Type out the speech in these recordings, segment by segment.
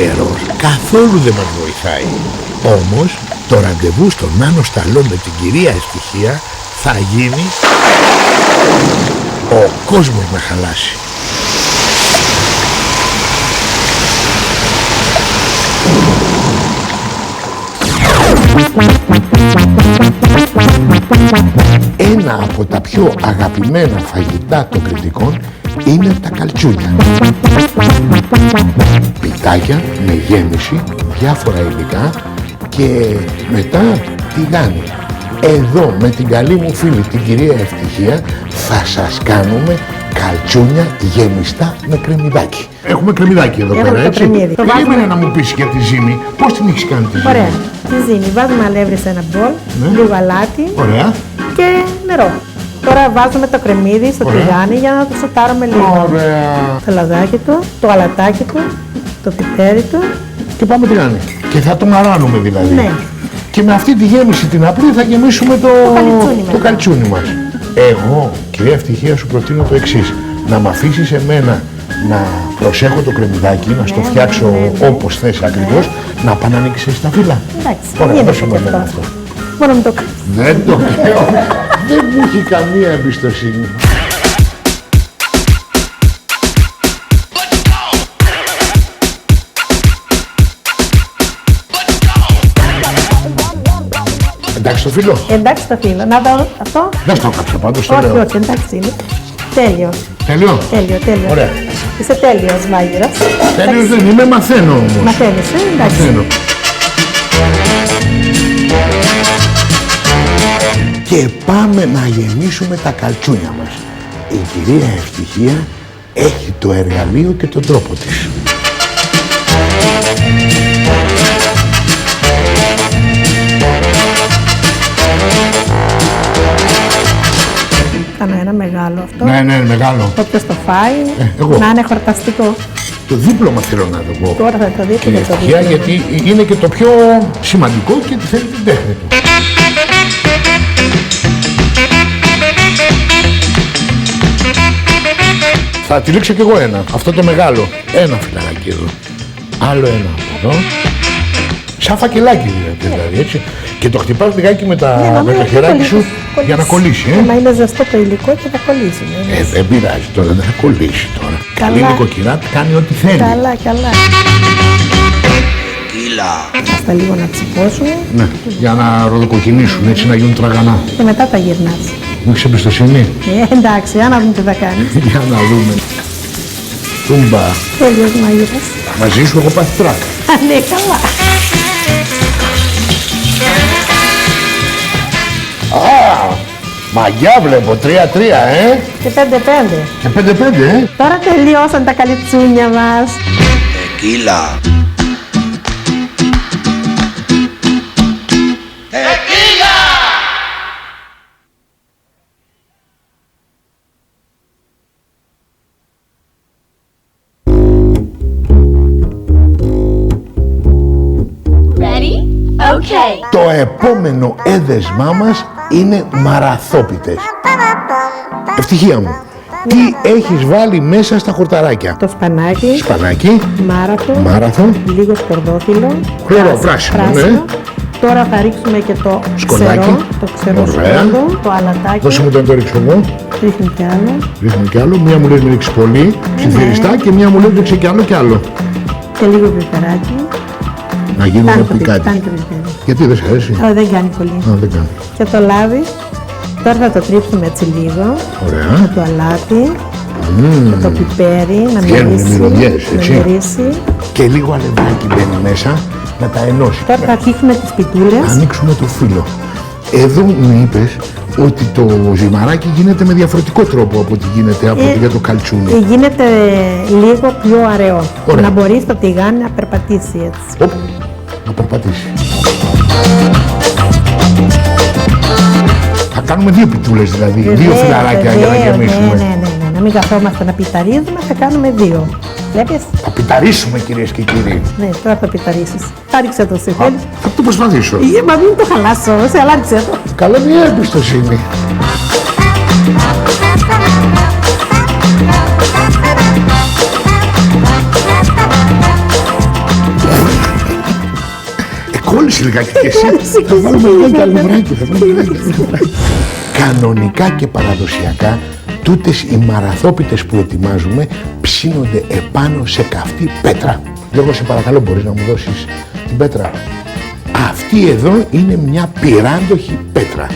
καιρός καθόλου δεν μας βοηθάει. Όμως το ραντεβού στον Νάνο Σταλόν με την κυρία Ευτυχία θα γίνει ο κόσμος να χαλάσει. Ένα από τα πιο αγαπημένα φαγητά των κριτικών είναι τα καλτσούνια. Πιτάκια με γέμιση, διάφορα υλικά και μετά τηγάνι. Εδώ με την καλή μου φίλη την κυρία Ευτυχία θα σας κάνουμε καλτσούνια γεμιστά με κρεμμυδάκι. Έχουμε κρεμμυδάκι εδώ πέρα, έτσι. Περίμενε να μου πεις για τη ζύμη. Πώς την έχεις κάνει τη ζύμη? Ωραία. Τη ζύμη βάζουμε αλεύρι σε ένα μπολ, λίγο αλάτι. Ωραία. Και νερό. Τώρα βάζουμε το κρεμμύδι στο τηγάνι για να το σοτάρουμε λίγο. Ωραία. Το λαδάκι του, το αλατάκι του, το πιπέρι του. Και πάμε τηγάνι. Και θα το μαράνουμε δηλαδή. Ναι. Και με αυτή τη γέμιση την απλή θα γεμίσουμε το καλτσούνι μας. Εγώ, κυρία Ευτυχία, σου προτείνω το εξής. Να μ' αφήσεις εμένα να προσέχω το κρεμμυδάκι, να στο φτιάξω όπως θες ακριβώς, να πάω να ανοίξεις τα φύλλα. Εντάξει, ωραία, δώσε μου εμένα αυτό. Μόνο μην το κάνεις. Δεν το λέω. Δεν μου έχει καμία εμπιστοσύνη. Εντάξει το φύλλο. Εντάξει το φύλλο. Να δω αυτό. Δεν στο κάψα πάντως, το όχι, λέω. όχι, εντάξει είναι. Τέλειο. Τέλειο. Τέλειο. Ωραία. Είσαι τέλειος μάγειρας. Τέλειος δεν είμαι, μαθαίνω όμως. Μαθαίνεις, εντάξει. Μαθαίνω. Και πάμε να γεμίσουμε τα καλτσούνια μας. Η κυρία Ευτυχία έχει το εργαλείο και τον τρόπο της. Κάνω ένα μεγάλο αυτό. Ναι, μεγάλο. Όποιος το φάει, εγώ. να είναι χορταστικό. Το δίπλωμα θέλω να το πω. Τώρα θα το δείτε Κυρία και το Ευτυχία, δίπλωμα. γιατί είναι και το πιο σημαντικό και τη θέλει την τέχνη του. Θα τυλίξω κι εγώ ένα. Αυτό το μεγάλο. Ένα φιλαράκι εδώ. Άλλο ένα από εδώ. Σαν φακελάκι δηλαδή, έτσι. Και το χτυπάς λιγάκι με το χεράκι σου για να κολλήσει. Μα είναι ζεστό το υλικό και θα κολλήσει. Δεν πειράζει τώρα, δεν θα κολλήσει τώρα. Καλά. Καλή νοικοκυρά κάνει ό,τι θέλει. Καλά. Αυτά λίγο να τσιπώσουμε. Ναι, για να ροδοκοκκινήσουν, έτσι να γίνουν τραγανά. Και μετά τα γυρνάς. Μου έχεις εμπιστοσύνη? Εντάξει, για να δούμε τι θα κάνεις. Για να δούμε. Τούμπα. Τέλειος μάγειρας. Μαζί σου έχω πάθει τράκα. Ναι, καλά. Μαγιά βλέπω, 3-3, Και 5-5. Και 5-5, Τώρα τελειώσαν τα καλιτσούνια μας. Tequila. Okay. Το επόμενο έδεσμά μας είναι μαραθόπιτες. Ευτυχία μου, τι έχεις βάλει μέσα στα χορταράκια? Το σπανάκι, Σπανάκι, μάραθο, λίγο σκορδόφυλλο, χλωρό, πράσινο, ναι. Τώρα θα ρίξουμε και το Σκολάκι. ξερό σκόρδο, το αλατάκι. Δώσε μου το να το ρίξω εγώ. Ρίχνει κι άλλο. Ρίχνουμε κι άλλο. Μία μου λέει να ρίξει πολύ, ψιθυριστά, και μία μου λέει ρίξει κι άλλο κι άλλο. Και λίγο πιπεράκι. Να γίνουμε Κάνει το πικάτι. πιπεράκι. Γιατί δεν σ' αρέσει? Δεν κάνει πολύ. Δεν κάνει. Και το λάδι. Τώρα θα το τρίψουμε έτσι λίγο. Ωραία. Με το αλάτι. Και το πιπέρι να Βγαίνουν μυρίσει. μυρωδιές, έτσι. Να μυρίσει. Και λίγο αλευράκι μπαίνει μέσα να τα ενώσει. Τώρα θα αρχίσουμε τις πιτούλες. Θα ανοίξουμε το φύλλο. Εδώ μου είπες ότι το ζυμαράκι γίνεται με διαφορετικό τρόπο από ό,τι γίνεται από ό,τι για το καλτσούνι. Γίνεται λίγο πιο αραιό. Ωραία. Να μπορεί το τηγάνι να περπατήσει έτσι. Οπ, να περπατήσει. Θα κάνουμε δύο πιτούλες δηλαδή, δύο φιλαράκια για να γεμίσουμε. Ναι. Να μην καθόμαστε να πιταρίζουμε, θα κάνουμε δύο. Βλέπεις. Θα πιταρίσουμε, κυρίες και κύριοι. Ναι, τώρα θα πιταρίσεις. Άριξε το σε θέλεις. Θα το προσπαθήσω. Μα μην το χαλάσω, σε αλάριξε το. Καλά, μια εμπιστοσύνη. Κόλλησε λιγάκι και εσύ. Θα βάλουμε λιγάκι αλευράκι. Κανονικά και παραδοσιακά, τούτες οι μαραθόπιτες που ετοιμάζουμε ψήνονται επάνω σε καυτή πέτρα. Γιώργο, σε παρακαλώ, μπορείς να μου δώσεις την πέτρα? Αυτή εδώ είναι μια πυράντοχη πέτρα.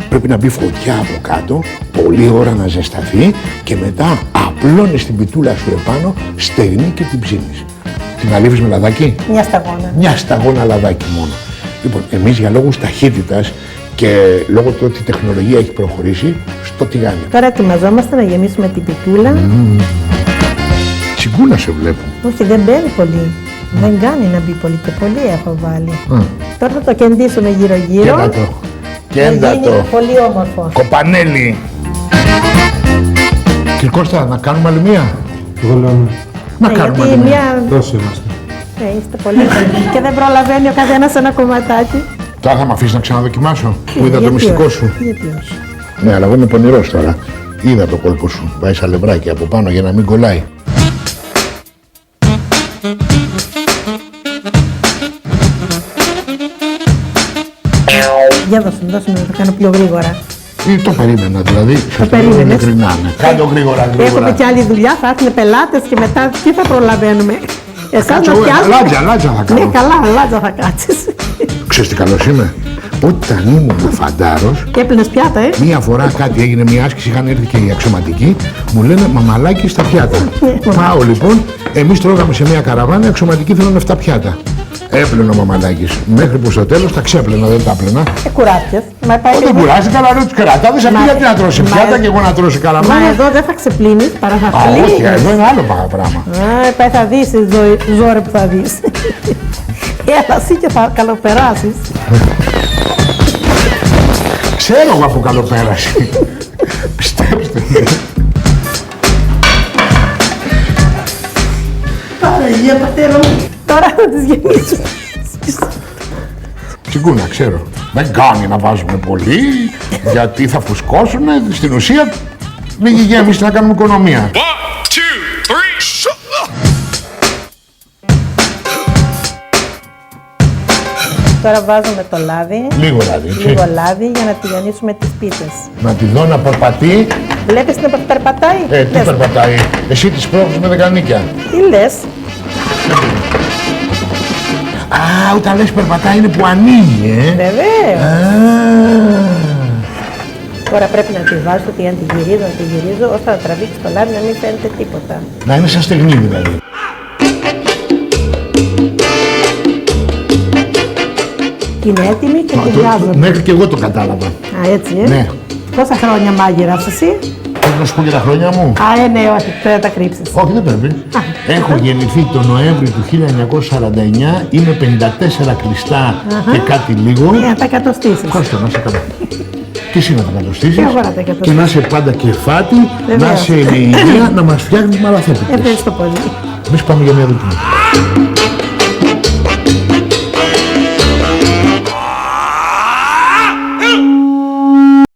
Πρέπει να μπει φωτιά από κάτω, πολλή ώρα να ζεσταθεί και μετά απλώνεις την πιτούλα σου επάνω, στερνή και την ψήνεις. Την αλείβεις με λαδάκι? Μια σταγόνα. Μια σταγόνα λαδάκι μόνο. Λοιπόν, εμείς για λόγους ταχύτητας και λόγω του ότι η τεχνολογία έχει προχωρήσει, στο τηγάνι. Τώρα ετοιμαζόμαστε να γεμίσουμε την πιτούλα. Τσιγκούνα σε βλέπω. Όχι, δεν μπαίνει πολύ. Δεν κάνει να μπει πολύ και πολύ έχω βάλει. Τώρα θα το κεντήσουμε γύρω-γύρω. Κέντα το. Κέντα γίνει το. πολύ όμορφο. Κοπανέλι. Κύριε Κώστα, να κάνουμε άλλη μία? Εγώ λέω ναι. Να κάνουμε Γιατί άλλη μία. μια... Τόσο είμαστε. Είστε πολύ καλοί. Και δεν προλαβαίνει ο καθένας ένα κομματάκι. Τώρα θα με αφήσεις να ξαναδοκιμάσω, που είδα το Γιατί μυστικό όχι, σου. Γιατί όχι. Ναι, αλλά εγώ είμαι πονηρός τώρα. Είδα το κόλπο σου. Βάζεις αλευράκι από πάνω για να μην κολλάει. Για δώσε μου, να το κάνω πιο γρήγορα. Το περίμενα δηλαδή. Το περίμενες. Ειλικρινά, ναι. Κάντο γρήγορα, Έχουμε γρήγορα. και άλλη δουλειά, θα έρθουν πελάτες και μετά τι θα προλαβαίνουμε. Εσάς Κάτσε, να εγώ, πιάσουμε. λάτζα θα κάνω. Ναι, καλά, λάτζα θα κάτσεις. Ξέρεις τι καλός είμαι? Όταν ήμουν φαντάρος, Και έπλυνες πιάτα, μία φορά κάτι έγινε, μία άσκηση, είχαν έρθει και οι αξιωματικοί, μου λένε μαμαλάκι στα πιάτα. Πάω λοιπόν, εμείς τρώγαμε σε μία καραβάνα, οι αξιωματικοί θέλουν 7 πιάτα. Έπλαινε ο μαμαλάκης. Μέχρι που στο τέλος τα ξέπλαινα, δεν τα έπλαινα. Κουράστηκες. Μα πάει Όταν κουράστηκα, αλλά λέω τους κερατάδες, αυτή γιατί να τρώσει πιάτα και εγώ να τρώσει Μα καραβάνα. εδώ δεν θα ξεπλύνεις, παρά θα Α, όχι, πλύνεις. εδώ είναι άλλο πράγμα. Πάει θα δεις ζόρι που θα δεις. Έλα εσύ και θα καλοπεράσεις. Ξέρω εγώ από καλοπέραση. Πιστέψτε με. Παναγία πατέρα μου. Τώρα θα τις γεμίσουμε. Τσιγκούνα, ξέρω. Δεν κάνει να βάζουμε πολύ, γιατί θα φουσκώσουν. Στην ουσία, λίγη γέμιση να κάνουμε οικονομία. 1, 2, 3, Τώρα βάζουμε το λάδι. Λίγο λάδι, έτσι. Λίγο λάδι για να τηγανίσουμε τις πίτες. Να τη δω να περπατεί. Βλέπεις την περπατάει. Τι Λες, περπατάει. Εσύ τις πρόχεις με δεκανίκια. Τι λες. Α, όταν λες περπατάει είναι που ανοίγει, Βεβαίως. Α, Τώρα πρέπει να τη βάζω, να τη γυρίζω, ώστε να τραβήξει το λάδι να μην φαίνεται τίποτα. να είναι σαν στεγνή δηλαδή. Είναι έτοιμη και τη βγάζω. Μέχρι και εγώ το κατάλαβα. Α, έτσι, Ναι. Πόσα χρόνια μάγειρας εσύ. Θέλω να σου πω για τα χρόνια μου. Α, ναι, όχι, πρέπει να τα κρύψεις. Όχι, δεν πρέπει. Έχω γεννηθεί τον Νοέμβρη του 1949, είμαι 54 κλειστά και κάτι λίγο. Για να τα εκατοστήσεις. Ευχαριστώ, να είσαι καλά. Και εσύ να τα κατοστήσεις Και εγώ να τα εκατοστήσω. και να είσαι πάντα κεφάτη, να Βεβαίως. είσαι με υγεία, να μας φτιάχνεις μαραθέτικες. Ευχαριστώ πολύ. Εμείς πάμε για μια δοκιμή.